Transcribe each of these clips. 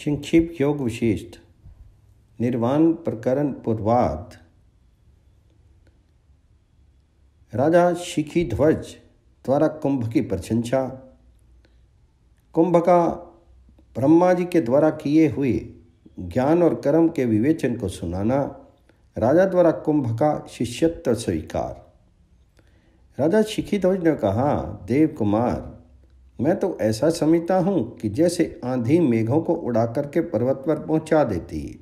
संक्षिप्त योग विशिष्ट निर्वाण प्रकरण पूर्वार्ध। राजा शिखीध्वज द्वारा कुंभ की प्रशंसा। कुंभ का ब्रह्मा जी के द्वारा किए हुए ज्ञान और कर्म के विवेचन को सुनाना। राजा द्वारा कुंभ का शिष्यत्व स्वीकार। राजा शिखीध्वज ने कहा, देव कुमार, मैं तो ऐसा समझता हूँ कि जैसे आंधी मेघों को उड़ा करके पर्वत पर पहुँचा देती है,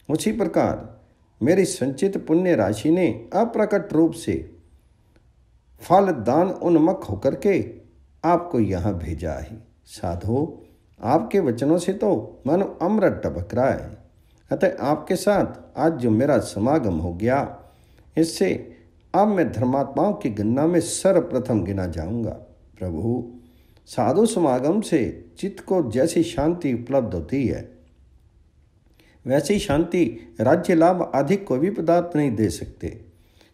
उसी प्रकार मेरी संचित पुण्य राशि ने अप्रकट रूप से फल दान उन्मुख होकर के आपको यहाँ भेजा है। साधो, आपके वचनों से तो मानो अमृत टपक रहा है। अतः आपके साथ आज जो मेरा समागम हो गया, इससे अब मैं धर्मात्माओं की गणना में सर्वप्रथम गिना जाऊंगा। प्रभु, साधु समागम से चित्त को जैसी शांति उपलब्ध होती है, वैसी शांति राज्य लाभ आदि कोई भी पदार्थ नहीं दे सकते,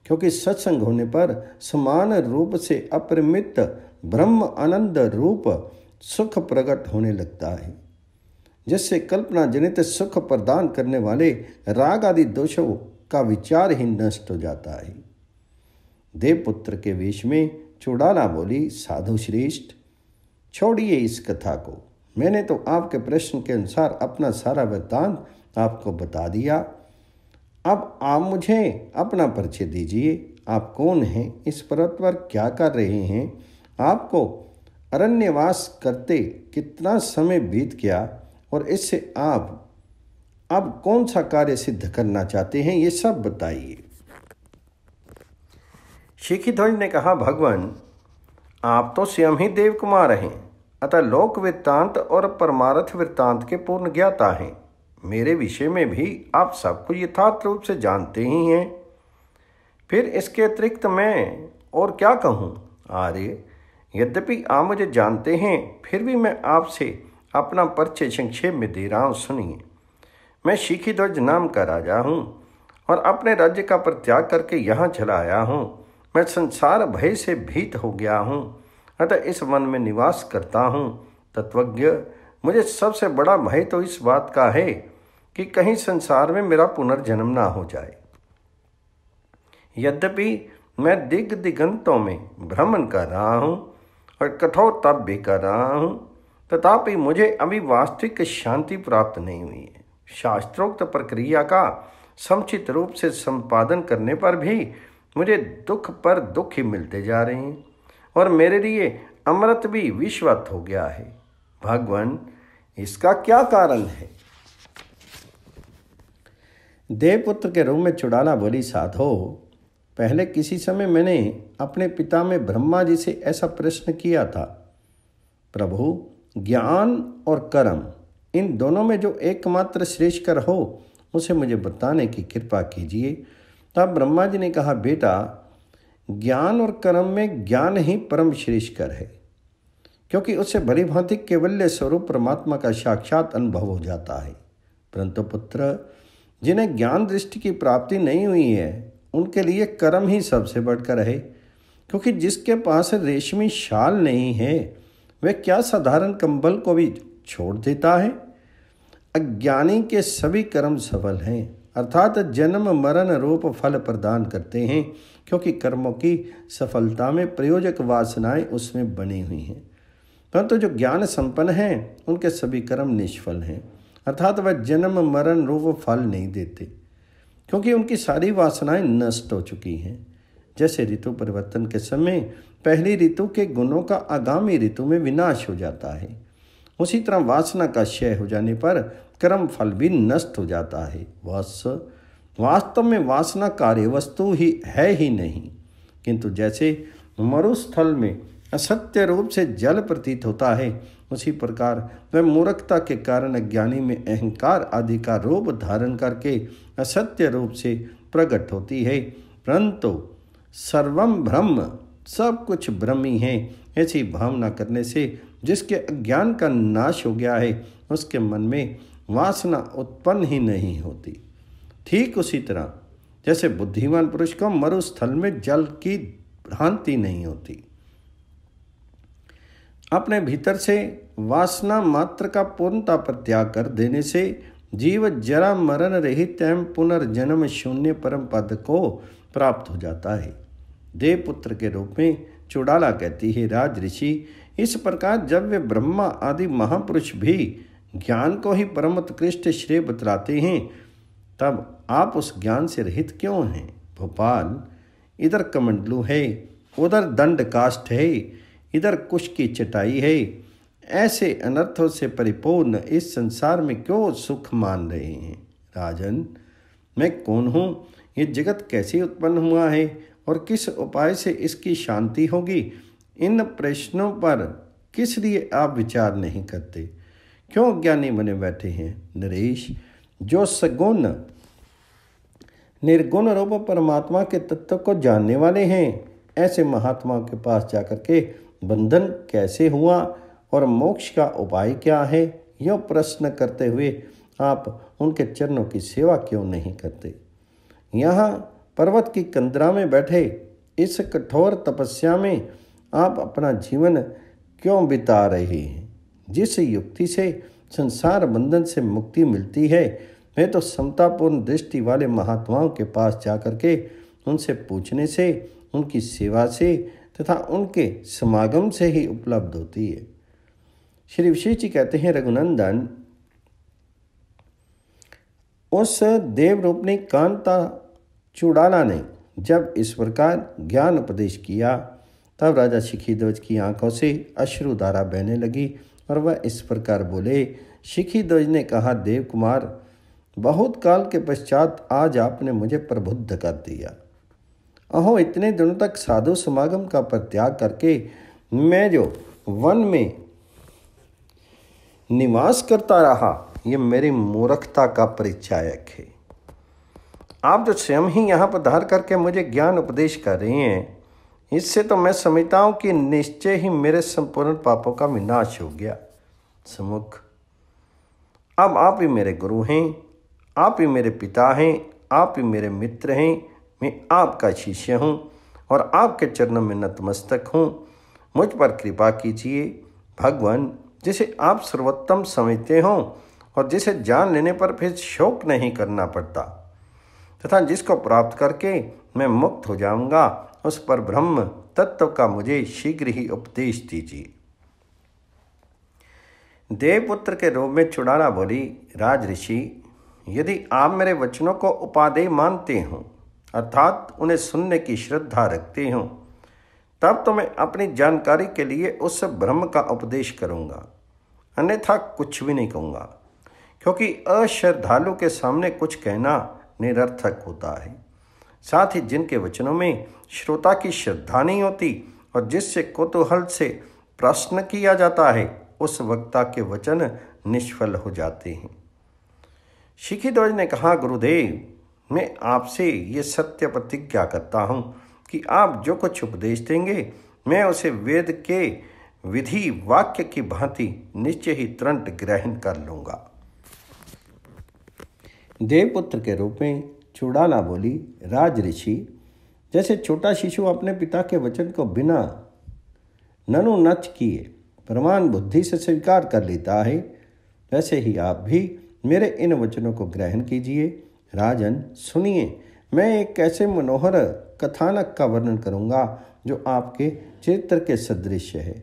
क्योंकि सत्संग होने पर समान रूप से अपरिमित ब्रह्म आनंद रूप सुख प्रकट होने लगता है, जिससे कल्पना जनित सुख प्रदान करने वाले राग आदि दोषों का विचार ही नष्ट हो जाता है। देवपुत्र के वेश में चुड़ाला बोली, साधु श्रेष्ठ, छोड़िए इस कथा को। मैंने तो आपके प्रश्न के अनुसार अपना सारा वृत्तांत आपको बता दिया। अब आप मुझे अपना परिचय दीजिए। आप कौन हैं? इस पर्वत पर क्या कर रहे हैं? आपको अरण्यवास करते कितना समय बीत गया और इससे आप अब कौन सा कार्य सिद्ध करना चाहते हैं, ये सब बताइए। शिखीध्वज ने कहा, भगवान, आप तो स्वयं ही देव कुमार हैं, अतः लोक वृत्तांत और परमार्थ वृत्तांत के पूर्ण ज्ञाता हैं। मेरे विषय में भी आप सब कुछ यथार्थ रूप से जानते ही हैं। फिर इसके अतिरिक्त मैं और क्या कहूँ? आर्य, यद्यपि आप मुझे जानते हैं, फिर भी मैं आपसे अपना परिचय संक्षेप में दे रहा हूँ, सुनिए। मैं शिखीध्वज नाम का राजा हूँ और अपने राज्य का परित्याग करके यहाँ चला आया हूँ। मैं संसार भय से भीत हो गया हूँ, अतः इस वन में निवास करता हूँ। तत्वज्ञ, मुझे सबसे बड़ा भय तो इस बात का है कि कहीं संसार में मेरा पुनर्जन्म ना हो जाए। यद्यपि मैं दिगंतों में भ्रमण कर रहा हूँ और कठोर तप भी कर रहा हूँ, तथापि मुझे अभी वास्तविक शांति प्राप्त नहीं हुई है। शास्त्रोक्त प्रक्रिया का समुचित रूप से संपादन करने पर भी मुझे दुख पर दुख ही मिलते जा रहे हैं और मेरे लिए अमृत भी विषवत हो गया है। भगवान, इसका क्या कारण है? देवपुत्र के रूप में चुड़ाला बोली, साधो, पहले किसी समय मैंने अपने पिता में ब्रह्मा जी से ऐसा प्रश्न किया था, प्रभु, ज्ञान और कर्म, इन दोनों में जो एकमात्र श्रेष्ठकर हो, उसे मुझे बताने की कृपा कीजिए। तब ब्रह्मा जी ने कहा, बेटा, ज्ञान और कर्म में ज्ञान ही परम श्रेष्ठकर है, क्योंकि उससे भली भांति केवल्य स्वरूप परमात्मा का साक्षात अनुभव हो जाता है। परंतु पुत्र, जिन्हें ज्ञान दृष्टि की प्राप्ति नहीं हुई है, उनके लिए कर्म ही सबसे बढ़कर है, क्योंकि जिसके पास रेशमी शाल नहीं है, वह क्या साधारण कंबल को भी छोड़ देता है। अज्ञानी के सभी कर्म सफल हैं, अर्थात जन्म मरण रूप फल प्रदान करते हैं, क्योंकि कर्मों की सफलता में प्रयोजक वासनाएं उसमें बनी हुई हैं। परंतु जो ज्ञान संपन्न हैं, उनके सभी कर्म निष्फल हैं, अर्थात वह जन्म मरण रूप फल नहीं देते, क्योंकि उनकी सारी वासनाएं नष्ट हो चुकी हैं। जैसे ऋतु परिवर्तन के समय पहली ऋतु के गुणों का आगामी ऋतु में विनाश हो जाता है, उसी तरह वासना का क्षय हो जाने पर कर्म फल भी नष्ट हो जाता है। वास्तव में वासना कार्य वस्तु ही है ही नहीं, किंतु जैसे मरुस्थल में असत्य रूप से जल प्रतीत होता है, उसी प्रकार वह मूर्खता के कारण अज्ञानी में अहंकार आदि का रूप धारण करके असत्य रूप से प्रकट होती है। परंतु सर्वम ब्रह्म, सब कुछ ब्रह्म ही है, ऐसी भावना करने से जिसके अज्ञान का नाश हो गया है, उसके मन में वासना उत्पन्न ही नहीं होती। ठीक उसी तरह जैसे बुद्धिमान पुरुष को मरुस्थल में जल की भ्रांति नहीं होती। अपने भीतर से वासना मात्र का पूर्णता पर त्याग कर देने से जीव जरा मरण रहित एवं पुनर्जन्म शून्य परम पद को प्राप्त हो जाता है। देवपुत्र के रूप में चुड़ाला कहती है, राज ऋषि, इस प्रकार जब वे ब्रह्मा आदि महापुरुष भी ज्ञान को ही परम उत्कृष्ट श्रेय बतलाते हैं, तब आप उस ज्ञान से रहित क्यों हैं? भोपाल, इधर कमंडलू है, उधर दंड काष्ठ है, इधर कुश की चटाई है। ऐसे अनर्थों से परिपूर्ण इस संसार में क्यों सुख मान रहे हैं? राजन, मैं कौन हूँ? ये जगत कैसे उत्पन्न हुआ है और किस उपाय से इसकी शांति होगी? इन प्रश्नों पर किस लिए आप विचार नहीं करते? क्यों ज्ञानी बने बैठे हैं? नरेश, जो सगुण निर्गुण रूप परमात्मा के तत्व को जानने वाले हैं, ऐसे महात्माओं के पास जाकर के बंधन कैसे हुआ और मोक्ष का उपाय क्या है, यह प्रश्न करते हुए आप उनके चरणों की सेवा क्यों नहीं करते? यहाँ पर्वत की कंदरा में बैठे इस कठोर तपस्या में आप अपना जीवन क्यों बिता रहे हैं? जिस युक्ति से संसार बंधन से मुक्ति मिलती है, वे तो समतापूर्ण दृष्टि वाले महात्माओं के पास जाकर के उनसे पूछने से, उनकी सेवा से तथा उनके समागम से ही उपलब्ध होती है। श्री विशेष जी कहते हैं, रघुनंदन, उस देवरूपनी कांता चुड़ाला ने जब इस प्रकार ज्ञान उपदेश किया, तब राजा शिखीध्वज की आंखों से अश्रुधारा बहने लगी और वह इस प्रकार बोले। शिखीध्वज ने कहा, देव कुमार, बहुत काल के पश्चात आज आपने मुझे प्रबुद्ध कर दिया। अहो, इतने दिनों तक साधु समागम का परित्याग करके मैं जो वन में निवास करता रहा, ये मेरी मूर्खता का परिचायक है। आप जो स्वयं ही यहाँ पर धार करके मुझे ज्ञान उपदेश कर रहे हैं, इससे तो मैं समझता हूँ कि निश्चय ही मेरे संपूर्ण पापों का विनाश हो गया। समुख, अब आप ही मेरे गुरु हैं, आप ही मेरे पिता हैं, आप ही मेरे मित्र हैं। मैं आपका शिष्य हूँ और आपके चरणों में नतमस्तक हूँ। मुझ पर कृपा कीजिए। भगवान, जिसे आप सर्वोत्तम समझते हों और जिसे जान लेने पर फिर शोक नहीं करना पड़ता तथा जिसको प्राप्त करके मैं मुक्त हो जाऊंगा, उस पर ब्रह्म तत्व का मुझे शीघ्र ही उपदेश दीजिए। देवपुत्र के रूप में चुड़ाला बोली, राज ऋषि, यदि आप मेरे वचनों को उपादेय मानते हों, अर्थात उन्हें सुनने की श्रद्धा रखते हों, तब तो मैं अपनी जानकारी के लिए उस ब्रह्म का उपदेश करूंगा, अन्यथा कुछ भी नहीं कहूँगा, क्योंकि अश्रद्धालु के सामने कुछ कहना निरर्थक होता है। साथ ही जिनके वचनों में श्रोता की श्रद्धा नहीं होती और जिससे कौतूहल से प्रश्न किया जाता है, उस वक्ता के वचन निष्फल हो जाते हैं। शिखीध्वज ने कहा, गुरुदेव, मैं आपसे ये सत्य प्रतिज्ञा करता हूँ कि आप जो कुछ उपदेश देंगे, मैं उसे वेद के विधि वाक्य की भांति निश्चय ही तुरंत ग्रहण कर लूँगा। देवपुत्र के रूप में चुड़ाला बोली, राज ऋषि, जैसे छोटा शिशु अपने पिता के वचन को बिना ननु नच किए प्रमाण बुद्धि से स्वीकार कर लेता है, वैसे ही आप भी मेरे इन वचनों को ग्रहण कीजिए। राजन, सुनिए, मैं एक ऐसे मनोहर कथानक का वर्णन करूंगा जो आपके चरित्र के सदृश है।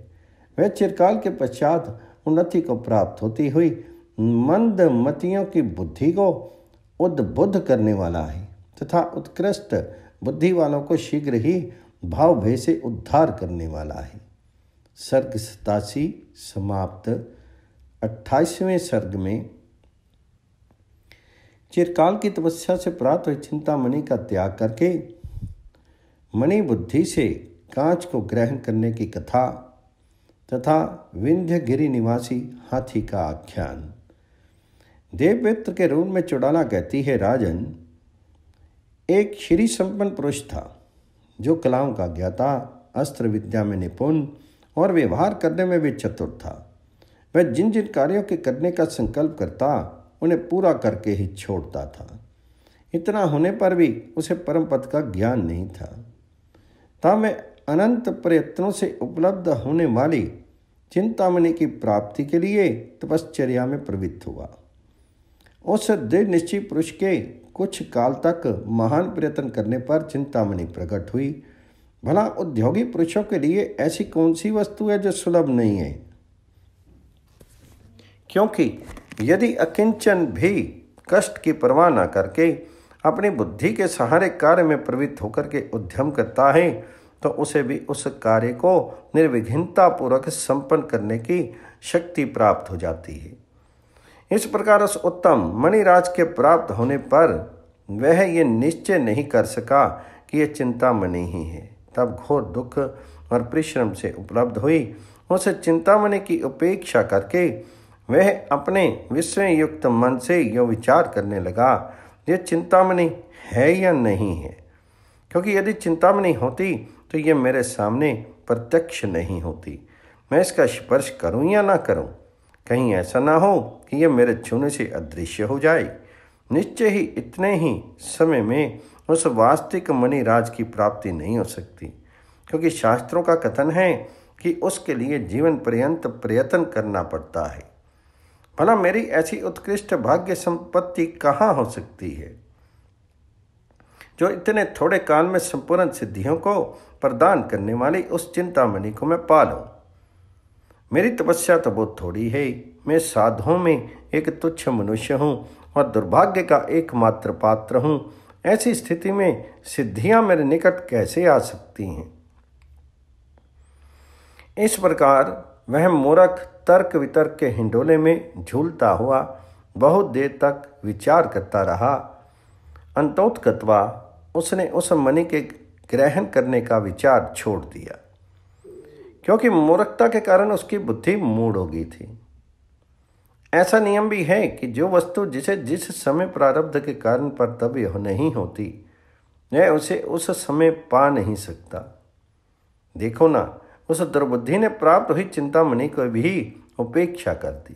वह चिरकाल के पश्चात उन्नति को प्राप्त होती हुई मंद मतियों की बुद्धि को उद्बुद्ध करने वाला है तथा उत्कृष्ट बुद्धि वालों को शीघ्र ही भाव भय से उद्धार करने वाला है। सर्ग 87 समाप्त। 28वें सर्ग में चिरकाल की तपस्या से प्राप्त हुई चिंतामणि का त्याग करके मणि बुद्धि से कांच को ग्रहण करने की कथा तथा विंध्यगिरि निवासी हाथी का आख्यान। देवपुत्र के रूप में चुड़ाला कहती है, राजन, एक श्री संपन्न पुरुष था जो कलाओं का ज्ञाता, अस्त्र विद्या में निपुण और व्यवहार करने में भी चतुर था। वह जिन जिन कार्यों के करने का संकल्प करता, उन्हें पूरा करके ही छोड़ता था। इतना होने पर भी उसे परम पद का ज्ञान नहीं था। तब मैं अनंत प्रयत्नों से उपलब्ध होने वाली चिंतामणि की प्राप्ति के लिए तपश्चर्या में प्रवृत्त हुआ। उस दृढ़ निश्चय पुरुष के कुछ काल तक महान प्रयत्न करने पर चिंतामणि प्रकट हुई। भला उद्योगी पुरुषों के लिए ऐसी कौन सी वस्तु है जो सुलभ नहीं है? क्योंकि यदि अकिंचन भी कष्ट की परवाह न करके अपनी बुद्धि के सहारे कार्य में प्रवृत्त होकर के उद्यम करता है तो उसे भी उस कार्य को निर्विघ्नता पूर्वक संपन्न करने की शक्ति प्राप्त हो जाती है। इस प्रकार उस उत्तम मणिराज के प्राप्त होने पर वह ये निश्चय नहीं कर सका कि यह चिंतामणि ही है। तब घोर दुख और परिश्रम से उपलब्ध हुई उस चिंतामणि की उपेक्षा करके वह अपने विस्मयुक्त मन से यह विचार करने लगा, यह चिंतामणि है या नहीं है, क्योंकि यदि चिंतामणि होती तो यह मेरे सामने प्रत्यक्ष नहीं होती। मैं इसका स्पर्श करूं या ना करूं, कहीं ऐसा ना हो कि यह मेरे छूने से अदृश्य हो जाए। निश्चय ही इतने ही समय में उस वास्तविक मणिराज की प्राप्ति नहीं हो सकती, क्योंकि शास्त्रों का कथन है कि उसके लिए जीवन पर्यंत प्रयत्न करना पड़ता है। भला मेरी ऐसी उत्कृष्ट भाग्य संपत्ति कहाँ हो सकती है जो इतने थोड़े काल में संपूर्ण सिद्धियों को प्रदान करने वाली उस चिंतामणि को मैं पालूं। मेरी तपस्या तो बहुत थोड़ी है, मैं साधुओं में एक तुच्छ मनुष्य हूँ और दुर्भाग्य का एकमात्र पात्र हूँ। ऐसी स्थिति में सिद्धियां मेरे निकट कैसे आ सकती हैं? इस प्रकार वह मूर्ख तर्क वितर्क के हिंडोले में झूलता हुआ बहुत देर तक विचार करता रहा। अंतोत्कत्वा उसने उस मणि के ग्रहण करने का विचार छोड़ दिया, क्योंकि मूर्खता के कारण उसकी बुद्धि मूढ़ हो गई थी। ऐसा नियम भी है कि जो वस्तु जिसे जिस समय प्रारब्ध के कारण कर्तव्य नहीं होती, वह उसे उस समय पा नहीं सकता। देखो ना, उस दुर्बुद्धि ने प्राप्त हुई चिंतामणि को भी उपेक्षा कर दी।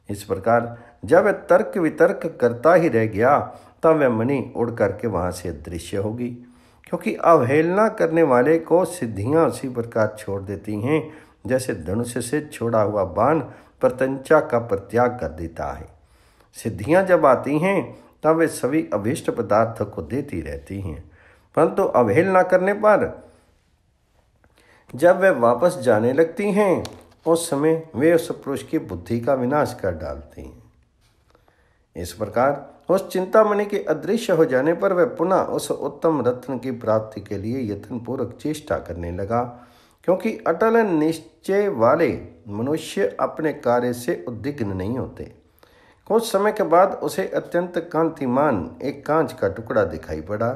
इस प्रकार जब वह तर्क वितर्क करता ही रह गया तब वह मणि उड़ करके वहां से अदृश्य होगी, क्योंकि अवहेलना करने वाले को सिद्धियां उसी प्रकार छोड़ देती हैं जैसे धनुष से छोड़ा हुआ बाण प्रत्यंचा का परित्याग कर देता है। सिद्धियां जब आती हैं तब वे सभी अभीष्ट पदार्थों को देती रहती हैं, परंतु अवहेलना करने पर जब वे वापस जाने लगती हैं उस समय वे उस पुरुष की बुद्धि का विनाश कर डालती हैं। इस प्रकार उस चिंतामणि के अदृश्य हो जाने पर वह पुनः उस उत्तम रत्न की प्राप्ति के लिए यत्नपूर्वक चेष्टा करने लगा, क्योंकि अटल निश्चय वाले मनुष्य अपने कार्य से उद्विग्न नहीं होते। कुछ समय के बाद उसे अत्यंत कांतिमान एक कांच का टुकड़ा दिखाई पड़ा।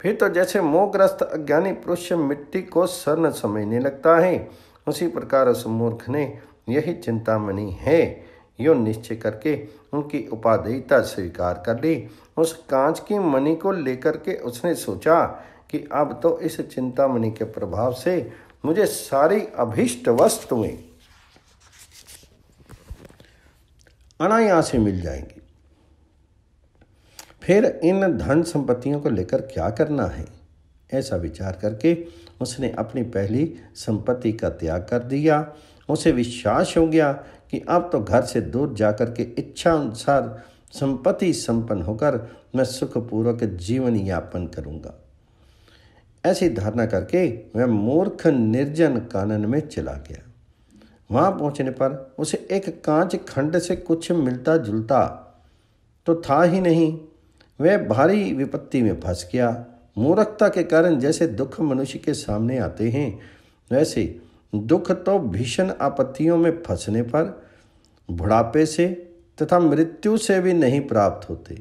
फिर तो जैसे मोहग्रस्त अज्ञानी पुरुष मिट्टी को स्वर्ण समझने लगता है, उसी प्रकार उस मूर्ख ने यही चिंतामणि है यो निश्चय करके उनकी उपादेयता स्वीकार कर ली। उस कांच की मणि को लेकर के उसने सोचा कि अब तो इस चिंतामणि के प्रभाव से मुझे सारी अभीष्ट वस्तुएं अनायास ही मिल जाएंगी। फिर इन धन संपत्तियों को लेकर क्या करना है? ऐसा विचार करके उसने अपनी पहली संपत्ति का त्याग कर दिया। उसे विश्वास हो गया कि अब तो घर से दूर जाकर के इच्छा अनुसार संपत्ति संपन्न होकर मैं सुखपूर्वक जीवन यापन करूंगा। ऐसी धारणा करके वह मूर्ख निर्जन कानन में चला गया। वहां पहुंचने पर उसे एक कांच खंड से कुछ मिलता जुलता तो था ही नहीं। वह भारी विपत्ति में फंस गया। मूर्खता के कारण जैसे दुख मनुष्य के सामने आते हैं, वैसे दुख तो भीषण आपत्तियों में फंसने पर बुढ़ापे से तथा मृत्यु से भी नहीं प्राप्त होते।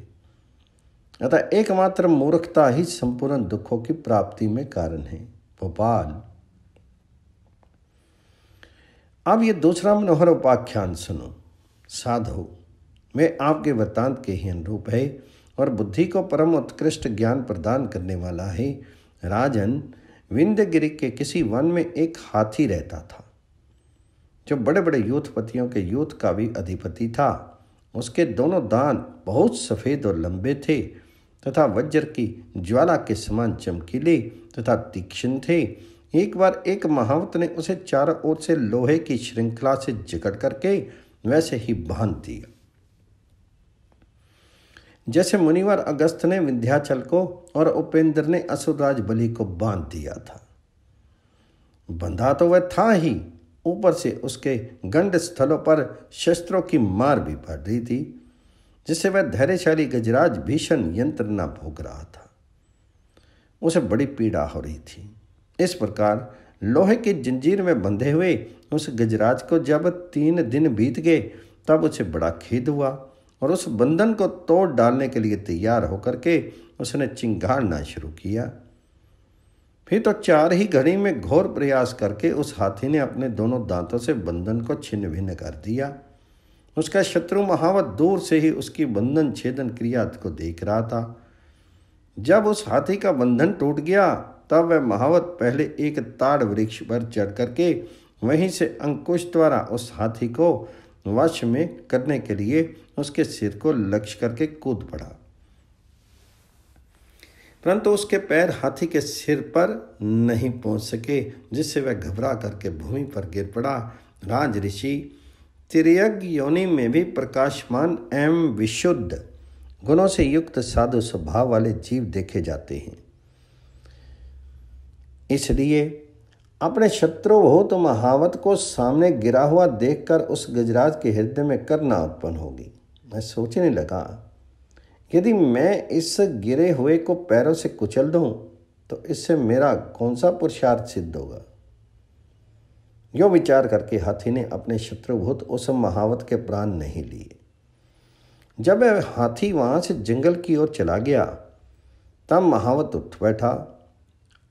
अतः एकमात्र मूर्खता ही संपूर्ण दुखों की प्राप्ति में कारण है। भोपाल। अब ये दूसरा मनोहर उपाख्यान सुनो। साधो, वे आपके वृत्तांत के ही अनुरूप है और बुद्धि को परम उत्कृष्ट ज्ञान प्रदान करने वाला है। राजन, विंध्यगिरि के किसी वन में एक हाथी रहता था जो बड़े बड़े यूथपतियों के यूथ का भी अधिपति था। उसके दोनों दांत बहुत सफ़ेद और लंबे थे तथा वज्र की ज्वाला के समान चमकीले तथा तीक्ष्ण थे। एक बार एक महावत ने उसे चारों ओर से लोहे की श्रृंखला से जकड़ करके वैसे ही बांध दिया, जैसे मुनिवर अगस्त ने विंध्याचल को और उपेंद्र ने असुरराज बलि को बांध दिया था। बंधा तो वह था ही, ऊपर से उसके गंड स्थलों पर शस्त्रों की मार भी पड़ रही थी, जिससे वह धैर्यशाली गजराज भीषण यंत्रणा भोग रहा था। उसे बड़ी पीड़ा हो रही थी। इस प्रकार लोहे की जंजीर में बंधे हुए उस गजराज को जब 3 दिन बीत गए तब उसे बड़ा खेद हुआ और उस बंधन को तोड़ डालने के लिए तैयार होकर के उसने चिंगारना शुरू किया। फिर तो 4 ही घड़ी में घोर प्रयास करके उस हाथी ने अपने दोनों दांतों से बंधन को छिन्न भिन्न कर दिया। उसका शत्रु महावत दूर से ही उसकी बंधन छेदन क्रिया को देख रहा था। जब उस हाथी का बंधन टूट गया तब वह महावत पहले एक ताड़ वृक्ष पर चढ़ करके वहीं से अंकुश द्वारा उस हाथी को वश में करने के लिए उसके सिर को लक्ष्य करके कूद पड़ा, परंतु उसके पैर हाथी के सिर पर नहीं पहुंच सके, जिससे वह घबरा करके भूमि पर गिर पड़ा। राज ऋषि तिर्यक योनि में भी प्रकाशमान एवं विशुद्ध गुणों से युक्त साधु स्वभाव वाले जीव देखे जाते हैं। इसलिए अपने शत्रु हो तो महावत को सामने गिरा हुआ देखकर उस गजराज के हृदय में करुणा उत्पन्न होगी। मैं सोचने लगा, यदि मैं इस गिरे हुए को पैरों से कुचल दूं तो इससे मेरा कौन सा पुरुषार्थ सिद्ध होगा। यो विचार करके हाथी ने अपने शत्रुभूत उस महावत के प्राण नहीं लिए। जब वह हाथी वहां से जंगल की ओर चला गया तब महावत उठ बैठा।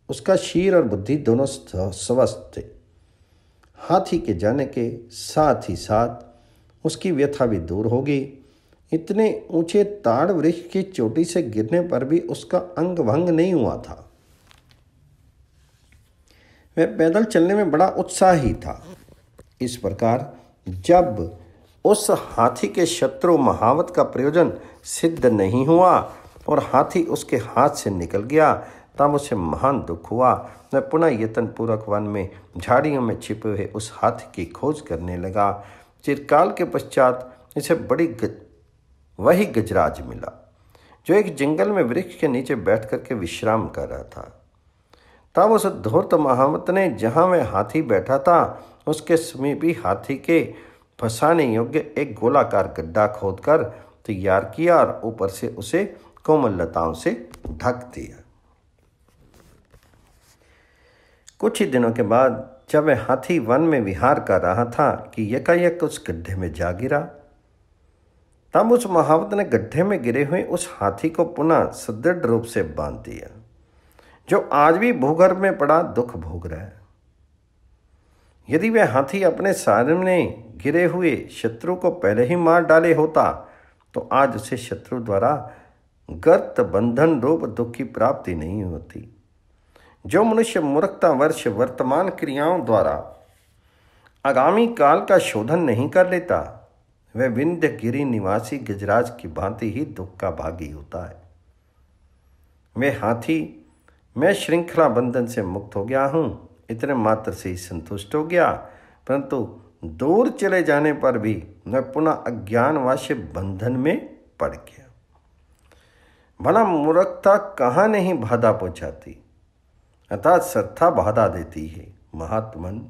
उसका शीर और बुद्धि दोनों स्वस्थ थे। हाथी के जाने के साथ ही साथ उसकी व्यथा भी दूर हो गई। इतने ऊंचे ताड़ वृक्ष की चोटी से गिरने पर भी उसका अंग भंग नहीं हुआ था। वह पैदल चलने में बड़ा उत्साही था। इस प्रकार जब उस हाथी के शत्रु महावत का प्रयोजन सिद्ध नहीं हुआ और हाथी उसके हाथ से निकल गया तब उसे महान दुख हुआ। वह पुनः यत्न पूर्वक वन में झाड़ियों में छिपे हुए उस हाथी की खोज करने लगा। चिरकाल के पश्चात इसे वही गजराज मिला जो एक जंगल में वृक्ष के नीचे बैठ करके विश्राम कर रहा था। तब उस धूर्त महावत ने जहाँ वह हाथी बैठा था उसके समीप ही हाथी के फंसाने योग्य एक गोलाकार गड्ढा खोदकर तैयार किया और ऊपर से उसे कोमल लताओं से ढक दिया। कुछ ही दिनों के बाद जब वह हाथी वन में विहार कर रहा था कि यकायक उस गड्ढे में जा गिरा। तब उस महावत ने गड्ढे में गिरे हुए उस हाथी को पुनः सुदृढ़ रूप से बांध दिया, जो आज भी भूगर्भ में पड़ा दुख भोग रहा है। यदि वह हाथी अपने सामने गिरे हुए शत्रु को पहले ही मार डाले होता तो आज उसे शत्रु द्वारा गर्त बंधन रूप दुख की प्राप्ति नहीं होती। जो मनुष्य मूर्खता वर्ष वर्तमान क्रियाओं द्वारा आगामी काल का शोधन नहीं कर लेता वह विंध्यगिरि निवासी गजराज की भांति ही दुख का भागी होता है। वह हाथी, मैं श्रृंखला बंधन से मुक्त हो गया हूँ, इतने मात्र से ही संतुष्ट हो गया, परंतु दूर चले जाने पर भी मैं पुनः अज्ञानवश बंधन में पड़ गया। भला मूर्खता कहाँ नहीं बाधा पहुँचाती, अर्थात श्रद्धा बाधा देती है। महात्मन,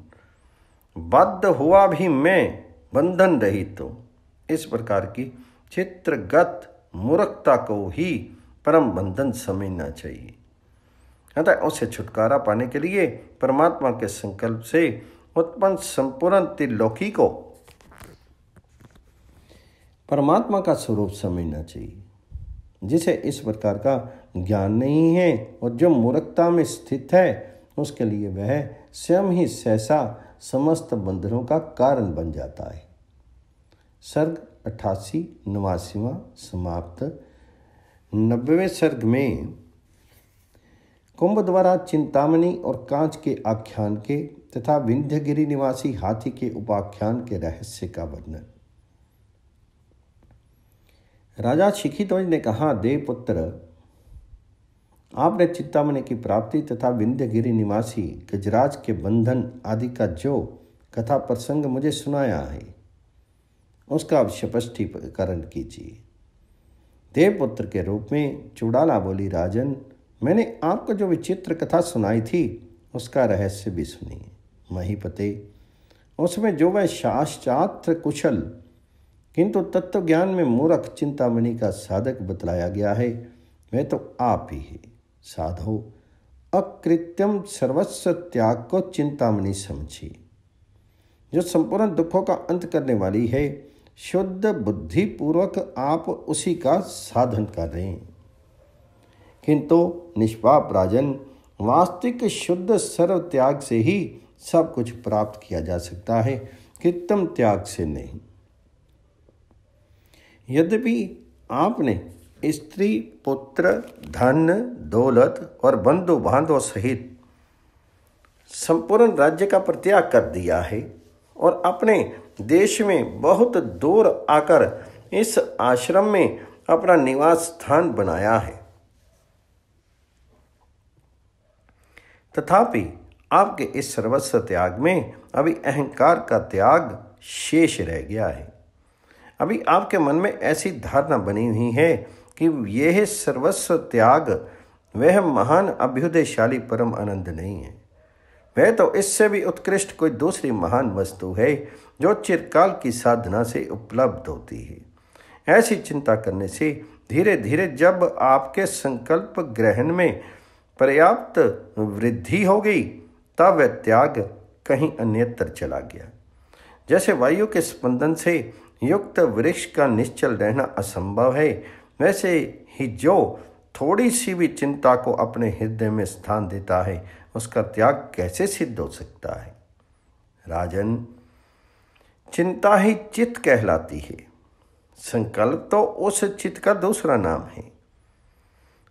बद्ध हुआ भी मैं बंधन रहित हूँ। इस प्रकार की चित्रगत मूर्खता को ही परम बंधन समझना चाहिए। अतः उसे छुटकारा पाने के लिए परमात्मा के संकल्प से उत्पन्न संपूर्ण त्रिलोकी को परमात्मा का स्वरूप समझना चाहिए। जिसे इस प्रकार का ज्ञान नहीं है और जो मूर्खता में स्थित है उसके लिए वह स्वयं ही सहसा समस्त बंधनों का कारण बन जाता है। सर्ग 88 89वां समाप्त। 90वें सर्ग में कुंभ द्वारा चिंतामणि और कांच के आख्यान के तथा विंध्यगिरि निवासी हाथी के उपाख्यान के रहस्य का वर्णन। राजा शिखिध्वज ने कहा, देवपुत्र, आपने चिंतामणि की प्राप्ति तथा विंध्यगिरि निवासी गजराज के बंधन आदि का जो कथा प्रसंग मुझे सुनाया है उसका अब स्पष्टीकरण कीजिए। देवपुत्र के रूप में चुड़ाला बोली, राजन, मैंने आपको जो विचित्र कथा सुनाई थी उसका रहस्य भी सुनिए। महीपते, उसमें जो वह शास्त्रार्थ कुशल किंतु तत्व ज्ञान में मूर्ख चिंतामणि का साधक बतलाया गया है वह तो आप ही है। साधो, अकृत्यम सर्वस्व त्याग को चिंतामणि समझिए, जो संपूर्ण दुखों का अंत करने वाली है। शुद्ध बुद्धि पूर्वक आप उसी का साधन कर रहे हैं, किंतु निष्पाप राजन, वास्तविक शुद्ध सर्व त्याग से ही सब कुछ प्राप्त किया जा सकता है, कृत्रिम त्याग से नहीं। यद्यपि आपने स्त्री, पुत्र, धन, दौलत और बंधु बांधवों सहित संपूर्ण राज्य का परित्याग कर दिया है और अपने देश में बहुत दूर आकर इस आश्रम में अपना निवास स्थान बनाया है, तथापि आपके इस सर्वस्व त्याग में अभी अहंकार का त्याग शेष रह गया है। अभी आपके मन में ऐसी धारणा बनी हुई है कि यह सर्वस्व त्याग वह महान अभ्युदयशाली परम आनंद नहीं है, वह तो इससे भी उत्कृष्ट कोई दूसरी महान वस्तु है जो चिरकाल की साधना से उपलब्ध होती है। ऐसी चिंता करने से धीरे धीरे जब आपके संकल्प ग्रहण में पर्याप्त वृद्धि हो गई तब वह त्याग कहीं अन्यत्र चला गया। जैसे वायु के स्पंदन से युक्त वृक्ष का निश्चल रहना असंभव है, वैसे ही जो थोड़ी सी भी चिंता को अपने हृदय में स्थान देता है उसका त्याग कैसे सिद्ध हो सकता है। राजन, चिंता ही चित्त कहलाती है, संकल्प तो उस चित्त का दूसरा नाम है।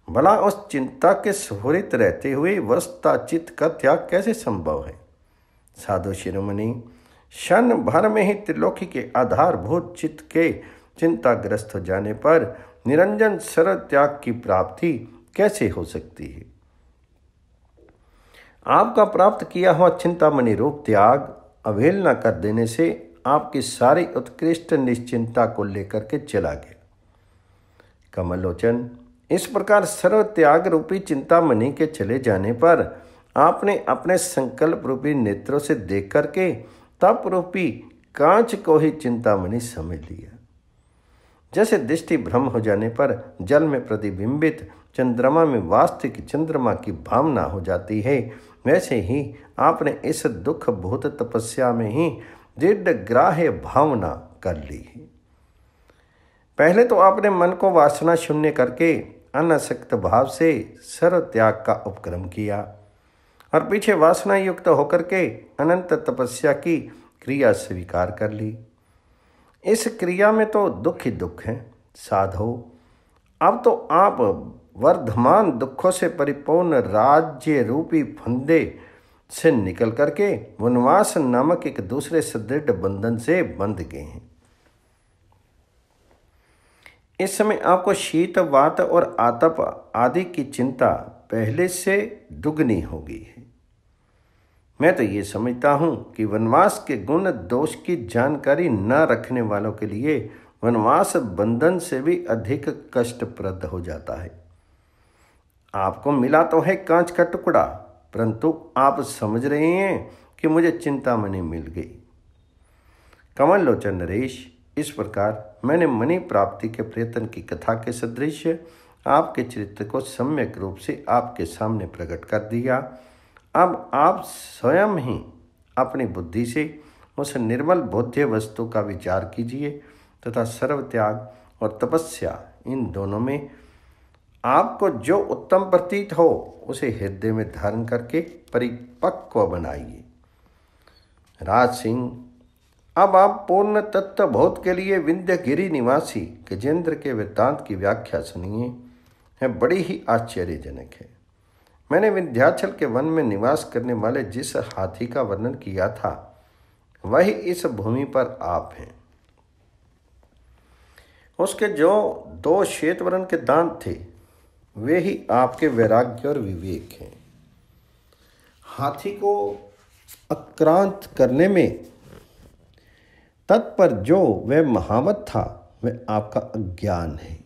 भला उस चिंता के स्फुरित रहते हुए वस्तुतः चित्त का त्याग कैसे संभव है। साधु शिरोमणि, क्षण भर में ही त्रिलोकी के आधारभूत चित्त के चिंताग्रस्त हो जाने पर निरंजन सरल त्याग की प्राप्ति कैसे हो सकती है। आपका प्राप्त किया हुआ चिंतामणि रूप त्याग अवहेलना कर देने से आपकी सारी उत्कृष्ट निश्चिंता को लेकर के चला गया। कमलोचन, इस प्रकार सर्व त्याग रूपी चिंतामणि के चले जाने पर आपने अपने संकल्प रूपी नेत्रों से देख करके तप रूपी कांच को ही चिंतामणि समझ लिया। जैसे दृष्टि भ्रम हो जाने पर जल में प्रतिबिंबित चंद्रमा में वास्तविक चंद्रमा की भावना हो जाती है, वैसे ही आपने इस दुख भूत तपस्या में ही दृढ़ ग्राह्य भावना कर ली है। पहले तो आपने मन को वासना शून्य करके अनासक्त भाव से सर्व त्याग का उपक्रम किया और पीछे वासना युक्त होकर के अनंत तपस्या की क्रिया स्वीकार कर ली। इस क्रिया में तो दुख ही दुख है। साधो, अब तो आप वर्धमान दुखों से परिपूर्ण राज्य रूपी फंदे से निकल करके वनवास नामक एक दूसरे सुदृढ़ बंधन से बंध गए हैं। इस समय आपको शीत, वात और आतप आदि की चिंता पहले से दुगनी हो गई है। मैं तो ये समझता हूँ कि वनवास के गुण दोष की जानकारी न रखने वालों के लिए वनवास बंधन से भी अधिक कष्टप्रद हो जाता है। आपको मिला तो है कांच का टुकड़ा, परंतु आप समझ रहे हैं कि मुझे चिंतामणि मिल गई। कमल लोचन नरेश, इस प्रकार मैंने मणि प्राप्ति के प्रयत्न की कथा के सदृश आपके चरित्र को सम्यक रूप से आपके सामने प्रकट कर दिया। अब आप स्वयं ही अपनी बुद्धि से उस निर्मल बोध्य वस्तु का विचार कीजिए तथा सर्वत्याग और तपस्या इन दोनों में आपको जो उत्तम प्रतीत हो उसे हृदय में धारण करके परिपक्व बनाइए। राज सिंह, अब आप पूर्ण तत्व बोध के लिए विंध्यगिरि निवासी गजेंद्र के वृत्तांत की व्याख्या सुनिए, यह बड़ी ही आश्चर्यजनक है। मैंने विंध्याचल के वन में निवास करने वाले जिस हाथी का वर्णन किया था वही इस भूमि पर आप हैं। उसके जो 2 श्वेत वर्ण के दांत थे वे ही आपके वैराग्य और विवेक हैं। हाथी को आक्रांत करने में तत्पर जो वह महावत था, वह आपका अज्ञान है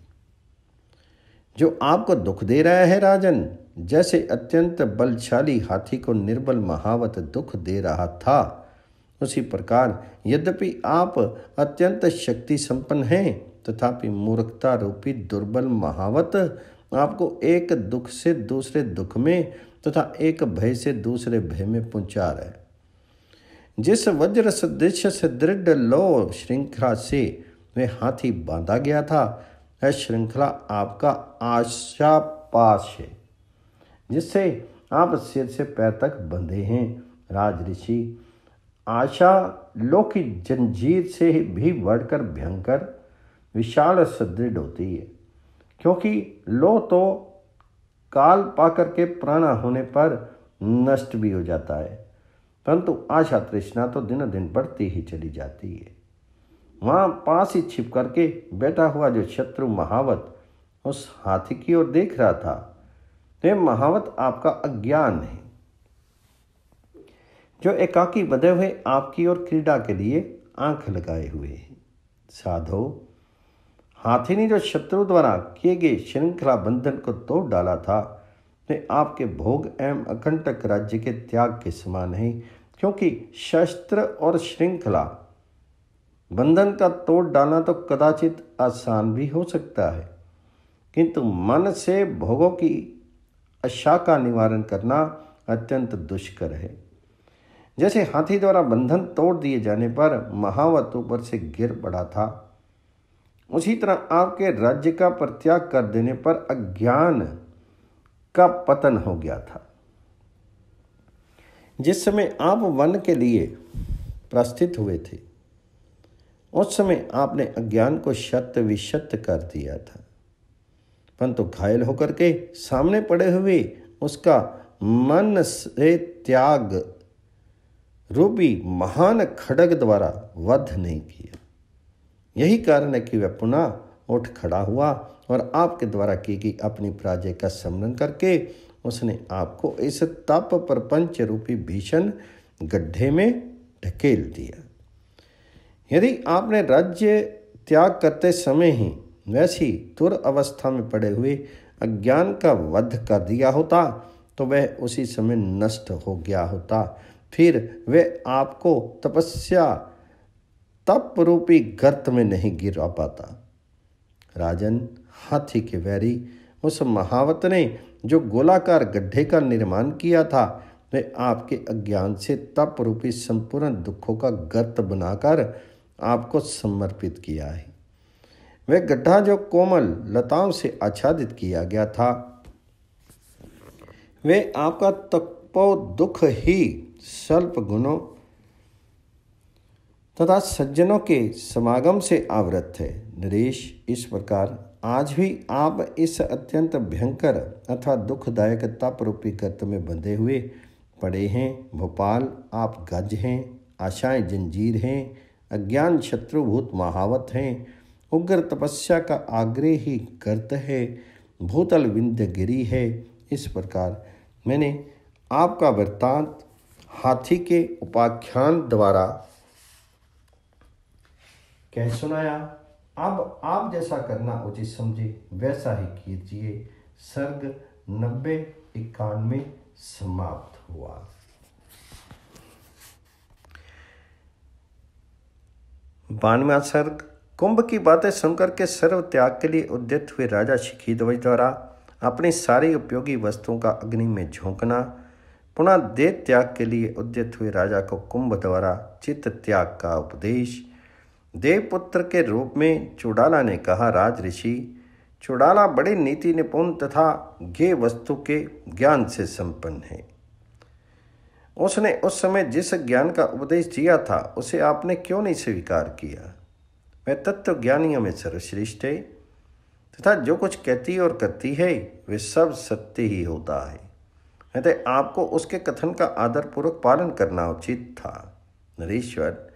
जो आपको दुख दे रहा है राजन। जैसे अत्यंत बलशाली हाथी को निर्बल महावत दुख दे रहा था, उसी प्रकार यद्यपि आप अत्यंत शक्ति संपन्न हैं, तथापि मूर्खता रूपी दुर्बल महावत आपको एक दुख से दूसरे दुख में तथा एक भय से दूसरे भय में पहुंचा रहा है। जिस वज्र सदृश से दृढ़ लो श्रृंखला से वह हाथी बांधा गया था, वह श्रृंखला आपका आशा पाश है, जिससे आप सिर से पैर तक बंधे हैं। राज ऋषि, आशा लो की जंजीर से भी बढ़कर भयंकर विशाल सदृढ़ होती है, क्योंकि लो तो काल पाकर के प्राणा होने पर नष्ट भी हो जाता है, परंतु आशा तृष्णा तो दिन दिन बढ़ती ही चली जाती है। वहाँ पास ही छिप करके बैठा हुआ जो शत्रु महावत उस हाथी की ओर देख रहा था, वह महावत आपका अज्ञान है, जो एकाकी बंधे हुए आपकी ओर क्रीड़ा के लिए आंख लगाए हुए है। साधो, हाथी ने जो शत्रु द्वारा किए गए श्रृंखला बंधन को तोड़ डाला था, वे आपके भोग एवं अकंटक राज्य के त्याग के समान है, क्योंकि शस्त्र और श्रृंखला बंधन का तोड़ डालना तो कदाचित आसान भी हो सकता है, किंतु मन से भोगों की आशा का निवारण करना अत्यंत दुष्कर है। जैसे हाथी द्वारा बंधन तोड़ दिए जाने पर महावत ऊपर से गिर पड़ा था, उसी तरह आपके राज्य का परित्याग कर देने पर अज्ञान का पतन हो गया था। जिस समय आप वन के लिए प्रस्थित हुए थे, उस समय आपने अज्ञान को शत विशत कर दिया था, परंतु घायल होकर के सामने पड़े हुए उसका मन से त्याग रूपी महान खड्ग द्वारा वध नहीं किया। यही कारण है कि वह पुनः उठ खड़ा हुआ और आपके द्वारा की गई अपनी पराजय का स्मरण करके उसने आपको इस तप प्रपंच रूपी भीषण गड्ढे में ढकेल दिया। यदि आपने राज्य त्याग करते समय ही वैसी दुर्अवस्था में पड़े हुए अज्ञान का वध कर दिया होता, तो वह उसी समय नष्ट हो गया होता। फिर वह आपको तपस्या तप रूपी गर्त में नहीं गिरा पाता। राजन, हाथी के वैरी उस महावत ने जो गोलाकार गड्ढे का निर्माण किया था, वह आपके अज्ञान से तप रूपी संपूर्ण दुखों का गर्त बनाकर आपको समर्पित किया है। वह गड्ढा जो कोमल लताओं से आच्छादित किया गया था, वह आपका तपो दुख ही स्वल्प गुणों तथा सज्जनों के समागम से आवृत है। नरेश, इस प्रकार आज भी आप इस अत्यंत भयंकर अथवा दुखदायक तप रूपी गर्त में बंधे हुए पड़े हैं। भोपाल, आप गज हैं, आशाएं जंजीर हैं, अज्ञान शत्रुभूत महावत हैं, उग्र तपस्या का आग्रह ही गर्त है, भूतल विंध्यगिरी है। इस प्रकार मैंने आपका वृत्तांत हाथी के उपाख्यान द्वारा कह सुनाया। अब आप जैसा करना उचित समझे वैसा ही कीजिए। सर्ग 90-91 समाप्त हुआ। 92वां सर्ग। कुंभ की बातें सुनकर के सर्व त्याग के लिए उद्यत हुए राजा शिखीध्वज द्वारा अपनी सारी उपयोगी वस्तुओं का अग्नि में झोंकना। पुनः देह त्याग के लिए उद्यत हुए राजा को कुंभ द्वारा चित्त त्याग का उपदेश। देवपुत्र के रूप में चुड़ाला ने कहा, राज ऋषि, चुड़ाला बड़े नीति निपुण तथा ज्ञेय वस्तु के ज्ञान से संपन्न है। उसने उस समय जिस ज्ञान का उपदेश दिया था, उसे आपने क्यों नहीं स्वीकार किया? वह तत्व ज्ञानियों में सर्वश्रेष्ठ है तथा जो कुछ कहती और करती है वे सब सत्य ही होता है। अतः आपको उसके कथन का आदरपूर्वक पालन करना उचित था। नरेश्वर,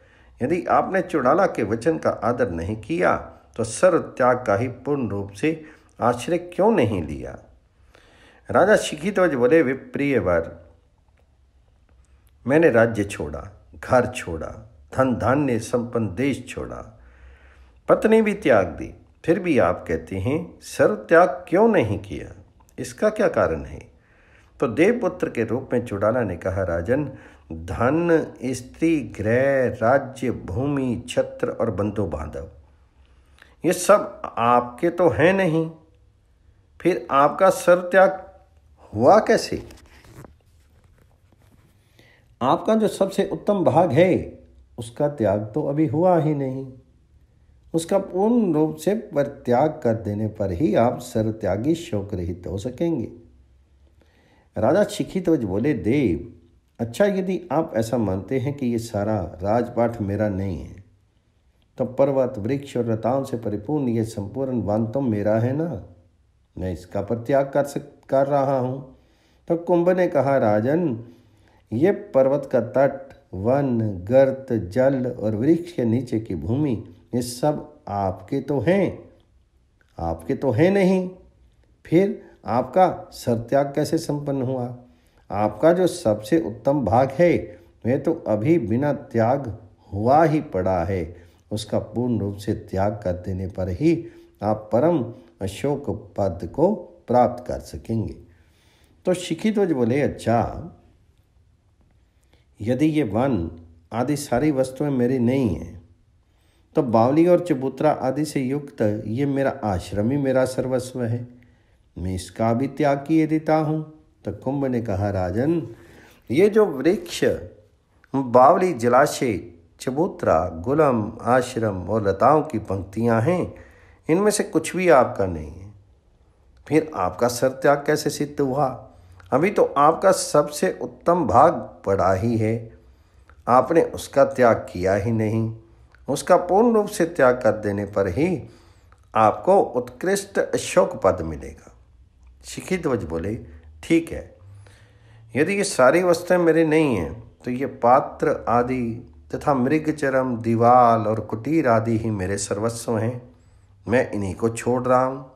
यदि आपने चुड़ाला के वचन का आदर नहीं किया तो सर्व त्याग का ही पूर्ण रूप से आश्रय क्यों नहीं लिया? राजा शिखिध्वज बोले, विप्रिय वर, मैंने राज्य छोड़ा, घर छोड़ा, धन धान्य संपन्न देश छोड़ा, पत्नी भी त्याग दी, फिर भी आप कहते हैं सर्व त्याग क्यों नहीं किया, इसका क्या कारण है? तो देवपुत्र के रूप में चुड़ाला ने कहा, राजन, धन, स्त्री, गृह, राज्य, भूमि, छत्र और बंधु बांधव, ये सब आपके तो हैं नहीं, फिर आपका सर्व त्याग हुआ कैसे? आपका जो सबसे उत्तम भाग है उसका त्याग तो अभी हुआ ही नहीं। उसका पूर्ण रूप से परित्याग कर देने पर ही आप सर्वत्यागी शोक रहित हो सकेंगे। राजा शिखिध्वज बोले, देव, अच्छा, यदि आप ऐसा मानते हैं कि ये सारा राजपाट मेरा नहीं है, तो पर्वत, वृक्ष और लताओं से परिपूर्ण ये संपूर्ण वन तो मेरा है ना, मैं इसका परित्याग कर रहा हूँ। तो कुंभ ने कहा, राजन, ये पर्वत का तट, वन, गर्त, जल और वृक्ष के नीचे की भूमि, ये सब आपके तो हैं नहीं, फिर आपका सर्वत्याग कैसे संपन्न हुआ? आपका जो सबसे उत्तम भाग है वह तो अभी बिना त्याग हुआ ही पड़ा है, उसका पूर्ण रूप से त्याग कर देने पर ही आप परम अशोक पद को प्राप्त कर सकेंगे। तो शिखिध्वज बोले, अच्छा, यदि ये वन आदि सारी वस्तुएं मेरी नहीं हैं, तो बावली और चबूतरा आदि से युक्त ये मेरा आश्रम ही मेरा सर्वस्व है, मैं इसका भी त्याग किए देता हूँ। तो कुंभ ने कहा, राजन, ये जो वृक्ष, बावली, जलाशय, चबूतरा, गुलम, आश्रम और लताओं की पंक्तियाँ हैं, इनमें से कुछ भी आपका नहीं है, फिर आपका सर्वत्याग कैसे सिद्ध हुआ? अभी तो आपका सबसे उत्तम भाग पड़ा ही है, आपने उसका त्याग किया ही नहीं। उसका पूर्ण रूप से त्याग कर देने पर ही आपको उत्कृष्ट अशोक पद मिलेगा। शिखिध्वज बोले, ठीक है, यदि ये सारी वस्तुएं मेरी नहीं हैं, तो ये पात्र आदि तथा मृगचरम, दीवाल और कुटीर आदि ही मेरे सर्वस्व हैं, मैं इन्हीं को छोड़ रहा हूँ।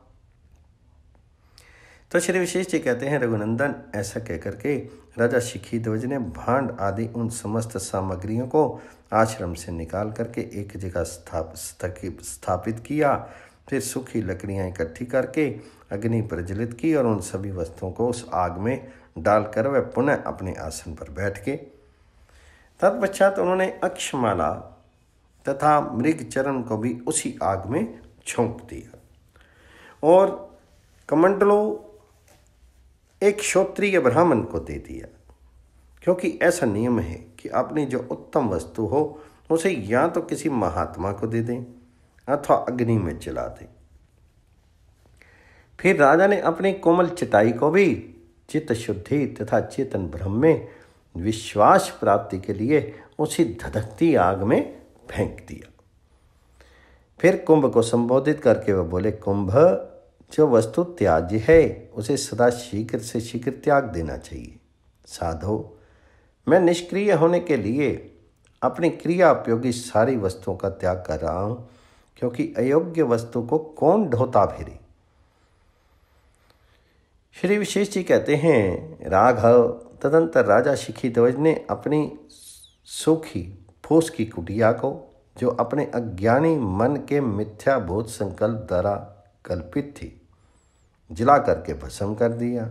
तो श्री विशेष जी कहते हैं, रघुनंदन, ऐसा कहकर के राजा शिखिध्वज ने भांड आदि उन समस्त सामग्रियों को आश्रम से निकाल करके एक जगह स्थापित किया। फिर सूखी लकड़ियाँ इकट्ठी करके अग्नि प्रज्वलित की और उन सभी वस्तुओं को उस आग में डालकर वह पुनः अपने आसन पर बैठ के तत्पश्चात उन्होंने अक्षमाला तथा मृगचरण को भी उसी आग में झोंक दिया और कमंडलों एक क्षत्रिय ब्राह्मण को दे दिया, क्योंकि ऐसा नियम है कि अपनी जो उत्तम वस्तु हो उसे या तो किसी महात्मा को दे दें अथवा अग्नि में जला दें। फिर राजा ने अपनी कोमल चटाई को भी चित्त शुद्धि तथा चेतन ब्रह्म में विश्वास प्राप्ति के लिए उसी धधकती आग में फेंक दिया। फिर कुंभ को संबोधित करके वह बोले, कुंभ, जो वस्तु त्याज्य है उसे सदा शीघ्र से शीघ्र त्याग देना चाहिए। साधो, मैं निष्क्रिय होने के लिए अपनी क्रिया उपयोगी सारी वस्तुओं का त्याग कर रहा हूँ, क्योंकि अयोग्य वस्तु को कौन ढोता फिरे। श्री विशेष जी कहते हैं, राघव, तदंतर राजा शिखिध्वज ने अपनी सूखी फूस की कुटिया को, जो अपने अज्ञानी मन के मिथ्याभूत संकल्प द्वारा कल्पित थी, जला करके भस्म कर दिया।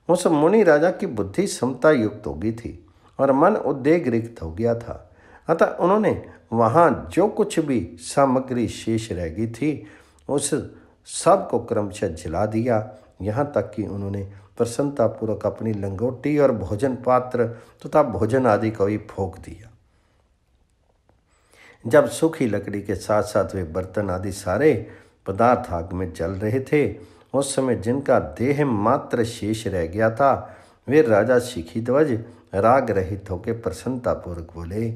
उस मुनि राजा की बुद्धि समता युक्त हो गई थी और मन उद्वेग रिक्त हो गया था, अतः उन्होंने वहाँ जो कुछ भी सामग्री शेष रह गई थी उस सब को क्रमशः जला दिया, यहाँ तक कि उन्होंने प्रसन्नतापूर्वक अपनी लंगोटी और भोजन पात्र तथा भोजन आदि को भी फूंक दिया। जब सूखी लकड़ी के साथ साथ वे बर्तन आदि सारे पदार्थ आग में जल रहे थे, उस समय जिनका देह मात्र शेष रह गया था, वे राजा शिखिध्वज राग रहित होकर प्रसन्नतापूर्वक बोले।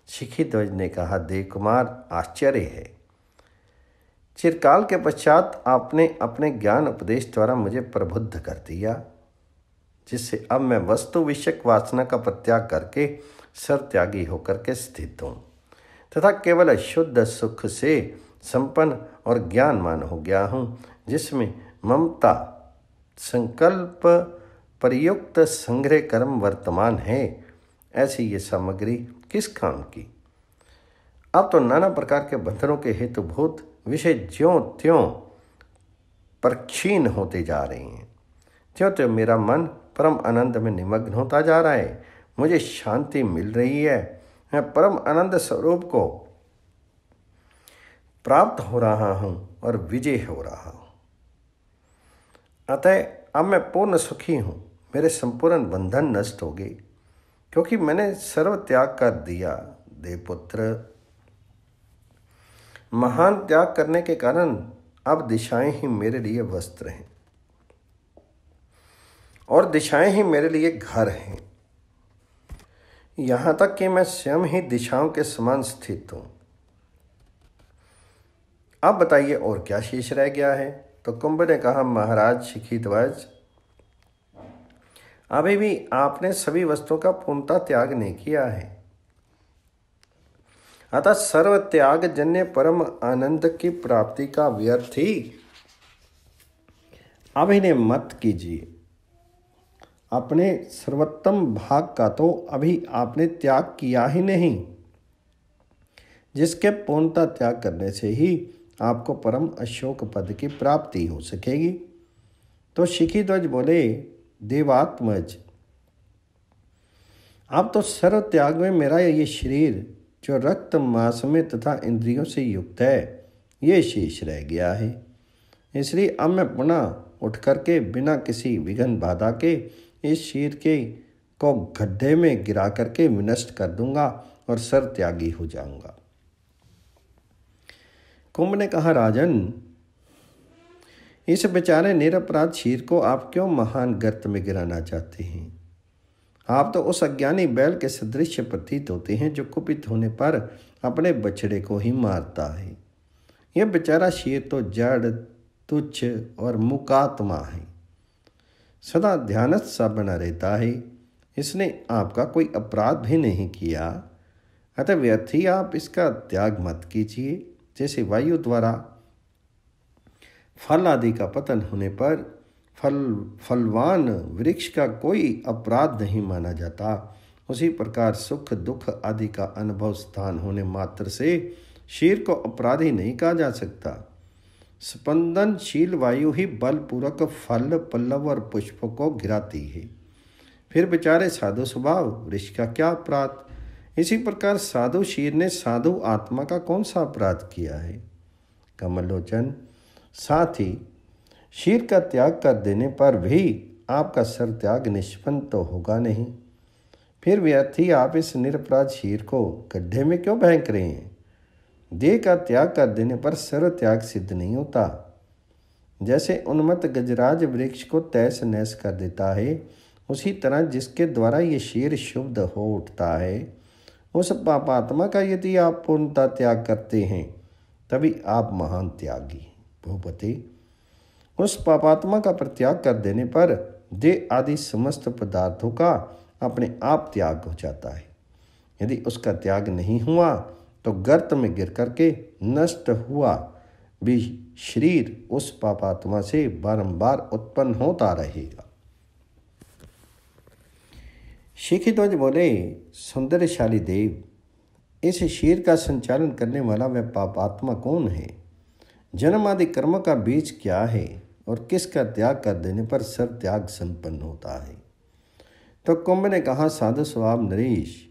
शिखिध्वज ने कहा, देव कुमार, आश्चर्य है, चिरकाल के पश्चात आपने अपने ज्ञान उपदेश द्वारा मुझे प्रबुद्ध कर दिया, जिससे अब मैं वस्तु विषयक वासना का परित्याग करके सर्वत्यागी होकर के स्थित हूँ तथा केवल शुद्ध सुख से संपन्न और ज्ञानमान हो गया हूँ, जिसमें ममता संकल्प प्रयुक्त संग्रह कर्म वर्तमान है, ऐसी ये सामग्री किस काम की। अब तो नाना प्रकार के बंधनों के हेतुभूत विषय ज्यों त्यों परक्षीण होते जा रहे हैं। त्यों त्यों मेरा मन परम आनंद में निमग्न होता जा रहा है। मुझे शांति मिल रही है। मैं परम आनंद स्वरूप को प्राप्त हो रहा हूँ और विजय हो रहा हूँ। अतः अब मैं पूर्ण सुखी हूँ। मेरे संपूर्ण बंधन नष्ट हो गए, क्योंकि मैंने सर्व त्याग कर दिया। देवपुत्र, महान त्याग करने के कारण अब दिशाएं ही मेरे लिए वस्त्र हैं और दिशाएं ही मेरे लिए घर हैं। यहाँ तक कि मैं स्वयं ही दिशाओं के समान स्थित हूँ। अब बताइए और क्या शेष रह गया है। तो कुंभ ने कहा, महाराज शिखिध्वज, अभी भी आपने सभी वस्तुओं का पूर्णतः त्याग नहीं किया है। अतः सर्व त्याग जन्य परम आनंद की प्राप्ति का व्यर्थ ही अभिनय मत कीजिए। अपने सर्वोत्तम भाग का तो अभी आपने त्याग किया ही नहीं, जिसके पूर्णतः त्याग करने से ही आपको परम अशोक पद की प्राप्ति हो सकेगी। तो शिखिध्वज बोले, देवात्मज, अब तो सर्व त्याग में मेरा ये शरीर जो रक्त मांस में तथा इंद्रियों से युक्त है, ये शेष रह गया है। इसलिए अब मैं पुनः उठ करके बिना किसी विघ्न बाधा के इस शरीर के को गड्ढे में गिरा करके विनष्ट कर दूंगा और सर्व त्यागी हो जाऊंगा। कुंभ ने कहा, राजन, इस बेचारे निरपराध शरीर को आप क्यों महान गर्त में गिराना चाहते हैं। आप तो उस अज्ञानी बैल के सदृश प्रतीत होते हैं जो कुपित होने पर अपने बछड़े को ही मारता है। यह बेचारा शेर तो जड़, तुच्छ और मुकात्मा है, सदा ध्यानस्थ सा बना रहता है। इसने आपका कोई अपराध भी नहीं किया, अतः व्यर्थ ही आप इसका त्याग मत कीजिए। जैसे वायु द्वारा फल आदि का पतन होने पर फलवान वृक्ष का कोई अपराध नहीं माना जाता, उसी प्रकार सुख दुख आदि का अनुभव स्थान होने मात्र से शरीर को अपराधी नहीं कहा जा सकता। स्पंदनशील वायु ही बलपूर्वक फल, पल्लव और पुष्पों को गिराती है। फिर बेचारे साधु स्वभाव वृक्ष का क्या अपराध। इसी प्रकार साधु शरीर ने साधु आत्मा का कौन सा अपराध किया है। कमलोचन, साथ ही शरीर का त्याग कर देने पर भी आपका सर्व त्याग निष्पन्न तो होगा नहीं। फिर व्यर्थ ही आप इस निरपराध शरीर को गड्ढे में क्यों फेंक रहे हैं। देह का त्याग कर देने पर सर्व त्याग सिद्ध नहीं होता। जैसे उन्मत्त गजराज वृक्ष को तैस नैस कर देता है, उसी तरह जिसके द्वारा ये शरीर शुद्ध हो उठता है, उस पापात्मा का यदि आप पूर्णतः त्याग करते हैं, तभी आप महान त्यागी। भूपति, उस पापात्मा का परित्याग कर देने पर देह आदि समस्त पदार्थों का अपने आप त्याग हो जाता है। यदि उसका त्याग नहीं हुआ तो गर्त में गिर करके नष्ट हुआ भी शरीर उस पापात्मा से बारंबार उत्पन्न होता रहेगा। शिखिध्वज बोले, सौंदर्यशाली देव, इस शरीर का संचालन करने वाला वह पापात्मा कौन है। जन्म आदि कर्म का बीज क्या है और किसका त्याग कर देने पर सर्व त्याग संपन्न होता है। तो कुंभ ने कहा, साधु स्वभाव नरेश,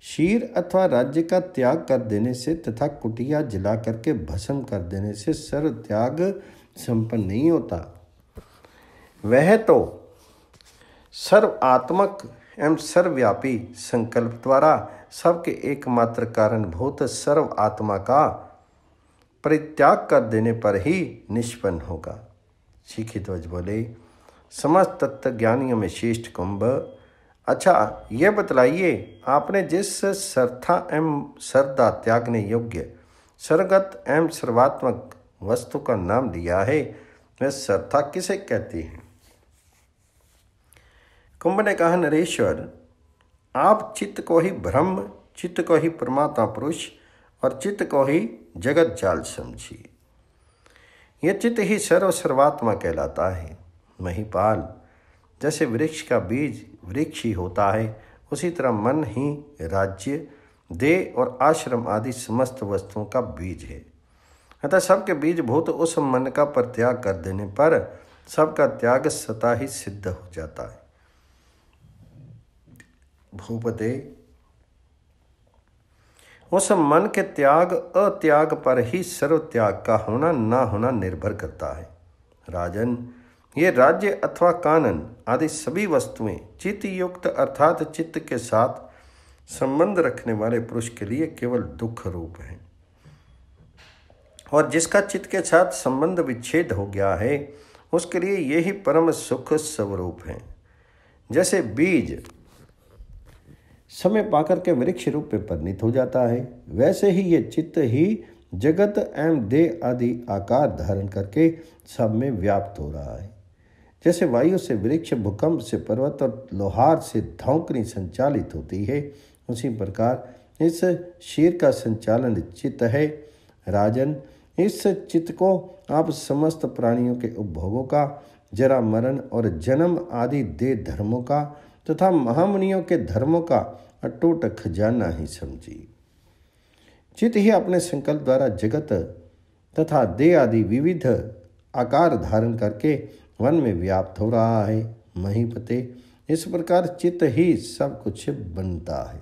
शरीर अथवा राज्य का त्याग कर देने से तथा कुटिया जला करके भस्म कर देने से सर्व त्याग संपन्न नहीं होता। वह तो सर्वात्मक एवं सर्वव्यापी संकल्प द्वारा सबके एकमात्र कारणभूत सर्व आत्मा का परित्याग कर देने पर ही निष्पन्न होगा। शिखिध्वज बोले, समस्त तत्व ज्ञानियों में श्रेष्ठ कुंभ, अच्छा यह बतलाइए, आपने जिस सर्था एवं श्रद्धा त्यागने योग्य सर्वगत एवं सर्वात्मक वस्तु का नाम दिया है, वह सर्था किसे कहते हैं। कुंभ ने कहा, नरेश्वर, आप चित्त को ही ब्रह्म, चित्त को ही परमात्मा पुरुष और चित्त को ही जगत जाल समझिए। यह चित्त ही सर्व सर्वात्मा कहलाता है। महिपाल, जैसे वृक्ष का बीज वृक्ष ही होता है, उसी तरह मन ही राज्य, देह और आश्रम आदि समस्त वस्तुओं का बीज है। अतः सबके बीजभूत उस मन का परित्याग कर देने पर सबका त्याग स्वतः ही सिद्ध हो जाता है। भूपते, उस मन के त्याग अत्याग पर ही सर्व त्याग का होना ना होना निर्भर करता है। राजन, ये राज्य अथवा कानन आदि सभी वस्तुएं चित्त युक्त अर्थात चित्त के साथ संबंध रखने वाले पुरुष के लिए केवल दुख रूप है, और जिसका चित्त के साथ संबंध विच्छेद हो गया है उसके लिए यही परम सुख स्वरूप है। जैसे बीज समय पाकर के वृक्ष रूप में परिणित हो जाता है, वैसे ही ये चित्त ही जगत एवं देह आदि आकार धारण करके सब में व्याप्त हो रहा है। जैसे वायु से वृक्ष, भूकंप से पर्वत और लोहार से धौंकनी संचालित होती है, उसी प्रकार इस शीर का संचालन चित्त है। राजन, इस चित्त को आप समस्त प्राणियों के उपभोगों का, जरा मरण और जन्म आदि देह धर्मों का तथा महामुनियों के धर्मों का अटूट खजाना ही समझिए। चित्त ही अपने संकल्प द्वारा जगत तथा देह आदि विविध आकार धारण करके वन में व्याप्त हो रहा है। महीपते, इस प्रकार चित्त ही सब कुछ बनता है।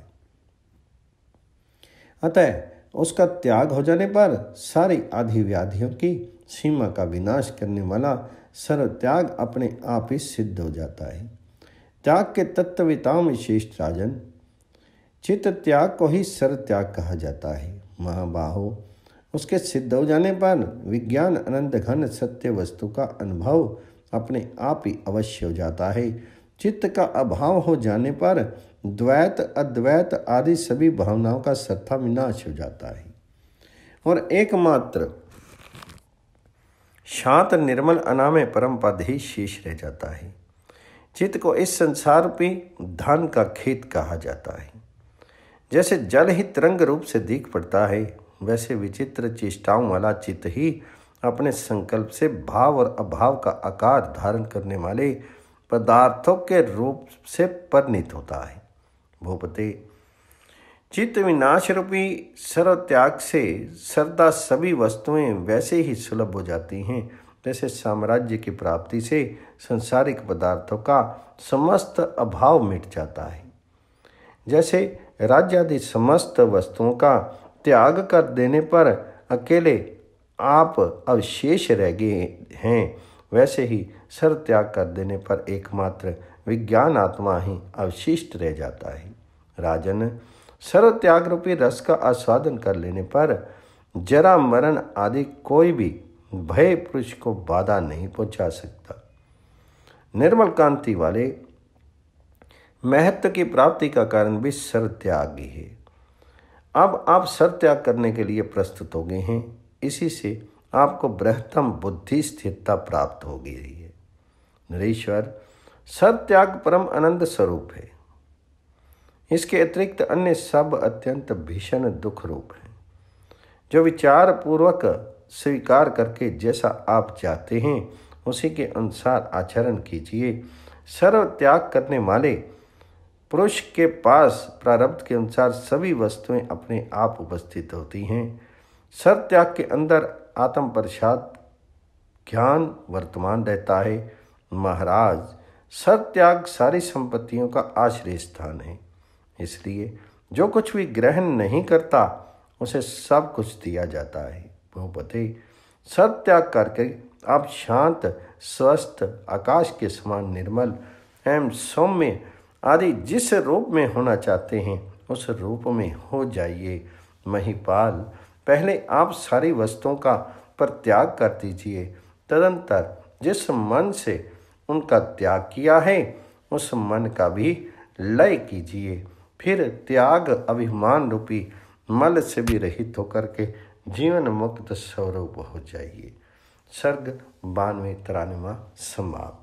अतः उसका त्याग हो जाने पर सारी आदि व्याधियों की सीमा का विनाश करने वाला सर्व त्याग अपने आप ही सिद्ध हो जाता है। त्याग के तत्वविताओं में श्रेष्ठ राजन, चित्त त्याग को ही सर्व त्याग कहा जाता है। महाबाहो, उसके सिद्ध हो जाने पर विज्ञान अनंत घन सत्य वस्तु का अनुभव अपने आप ही अवश्य हो जाता है। चित्त का अभाव हो जाने पर द्वैत अद्वैत आदि सभी भावनाओं का सर्वथा विनाश हो जाता है और एकमात्र शांत निर्मल अनामय परम पद ही शेष रह जाता है। चित्त को इस संसार पे धन का खेत कहा जाता है। जैसे जल ही तरंग रूप से दिख पड़ता है, वैसे विचित्र चेष्टाओं वाला चित्त ही अपने संकल्प से भाव और अभाव का आकार धारण करने वाले पदार्थों के रूप से परिणित होता है। भूपते, चित्त विनाश रूपी सर्व त्याग से सर्वदा सभी वस्तुएं वैसे ही सुलभ हो जाती हैं जैसे साम्राज्य की प्राप्ति से संसारिक पदार्थों का समस्त अभाव मिट जाता है। जैसे राज्य आदि समस्त वस्तुओं का त्याग कर देने पर अकेले आप अवशेष रह गए हैं, वैसे ही सर्व त्याग कर देने पर एकमात्र विज्ञान आत्मा ही अवशिष्ट रह जाता है। राजन, सर्व त्याग रूपी रस का आस्वादन कर लेने पर जरा मरण आदि कोई भी भय पुरुष को बाधा नहीं पहुंचा सकता। निर्मल कांति वाले महत्व की प्राप्ति का कारण भी सर्व त्याग ही है। अब आप सर्व त्याग करने के लिए प्रस्तुत हो गए हैं, इसी से आपको बृहत्तम बुद्धि स्थिरता प्राप्त हो गई है। नरेश्वर, सर्व त्याग परम आनंद स्वरूप है। इसके अतिरिक्त अन्य सब अत्यंत भीषण दुख रूप है। जो विचार पूर्वक स्वीकार करके जैसा आप चाहते हैं उसी के अनुसार आचरण कीजिए। सर्व त्याग करने वाले पुरुष के पास प्रारब्ध के अनुसार सभी वस्तुएं अपने आप उपस्थित होती हैं। सर्व त्याग के अंदर आत्म प्रसाद ज्ञान वर्तमान रहता है। महाराज, सर्व त्याग सारी संपत्तियों का आश्रय स्थान है। इसलिए जो कुछ भी ग्रहण नहीं करता उसे सब कुछ दिया जाता है। भूपते, सर्व त्याग करके आप शांत स्वस्थ आकाश के समान निर्मल एवं सौम्य आदि जिस रूप में होना चाहते हैं उस रूप में हो जाइए। महिपाल, पहले आप सारी वस्तुओं का परित्याग कर दीजिए, तदंतर जिस मन से उनका त्याग किया है उस मन का भी लय कीजिए। फिर त्याग अभिमान रूपी मल से भी रहित होकर के जीवन मुक्त स्वरूप हो जाइए। सर्ग 92 93 समाप्त।